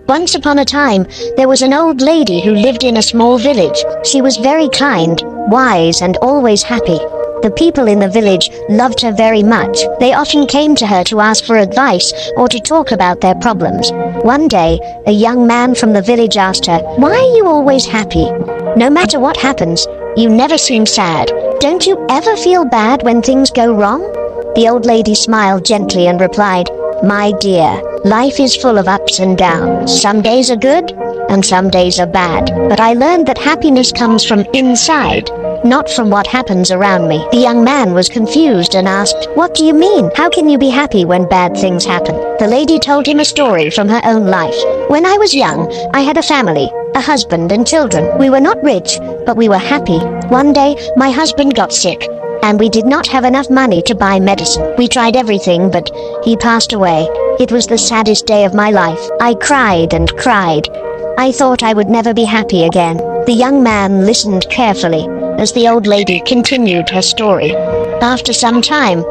Once upon a time, there was an old lady who lived in a small village. She was very kind, wise, and always happy. The people in the village loved her very much. They often came to her to ask for advice or to talk about their problems. One day, a young man from the village asked her, "Why are you always happy? No matter what happens, you never seem sad. Don't you ever feel bad when things go wrong?" The old lady smiled gently and replied, "My dear, life is full of ups and downs. Some days are good and some days are bad. But I learned that happiness comes from inside, not from what happens around me." The young man was confused and asked, "What do you mean? How can you be happy when bad things happen?" The lady told him a story from her own life. "When I was young, I had a family, a husband and children. We were not rich, but we were happy. One day, my husband got sick, and we did not have enough money to buy medicine. We tried everything, but he passed away. It was the saddest day of my life. I cried and cried. I thought I would never be happy again." The young man listened carefully as the old lady continued her story. "After some time,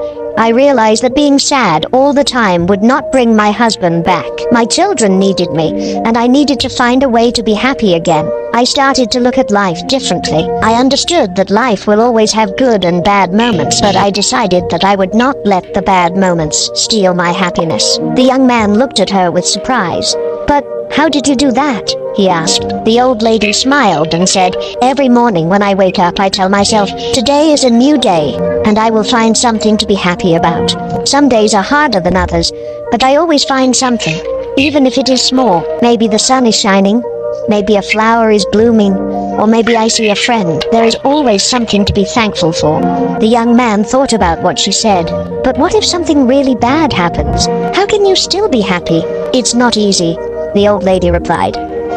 I realized that being sad all the time would not bring my husband back. My children needed me, and I needed to find a way to be happy again. I started to look at life differently. I understood that life will always have good and bad moments, but I decided that I would not let the bad moments steal my happiness." The young man looked at her with surprise. "But how did you do that?" he asked. The old lady smiled and said, "Every morning when I wake up, I tell myself, today is a new day, and I will find something to be happy about. Some days are harder than others, but I always find something, even if it is small. Maybe the sun is shining, maybe a flower is blooming, or maybe I see a friend. There is always something to be thankful for." The young man thought about what she said. "But what if something really bad happens? How can you still be happy?" "It's not easy," the old lady replied.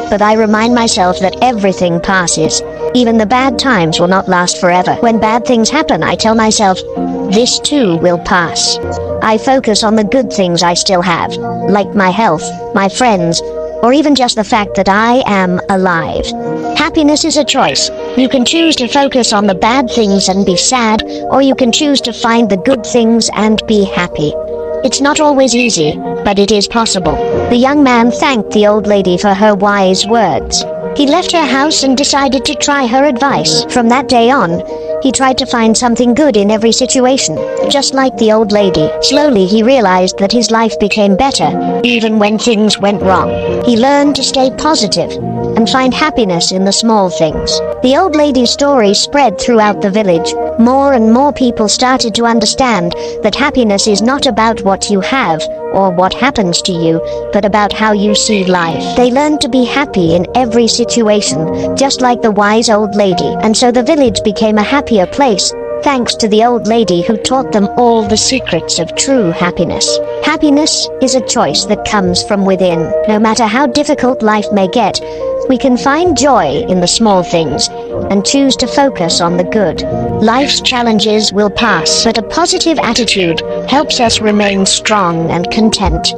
"But I remind myself that everything passes. Even the bad times will not last forever. When bad things happen, I tell myself, this too will pass. I focus on the good things I still have, like my health, my friends, or even just the fact that I am alive. Happiness is a choice. You can choose to focus on the bad things and be sad, or you can choose to find the good things and be happy. It's not always easy, but it is possible." The young man thanked the old lady for her wise words. He left her house and decided to try her advice. From that day on, he tried to find something good in every situation, just like the old lady. Slowly, he realized that his life became better, even when things went wrong. He learned to stay positive and find happiness in the small things. The old lady's story spread throughout the village. More and more people started to understand that happiness is not about what you have or what happens to you, but about how you see life. They learned to be happy in every situation, just like the wise old lady. And so the village became a happier place, thanks to the old lady who taught them all the secrets of true happiness. Happiness is a choice that comes from within. No matter how difficult life may get, we can find joy in the small things and choose to focus on the good. Life's challenges will pass, but a positive attitude helps us remain strong and content.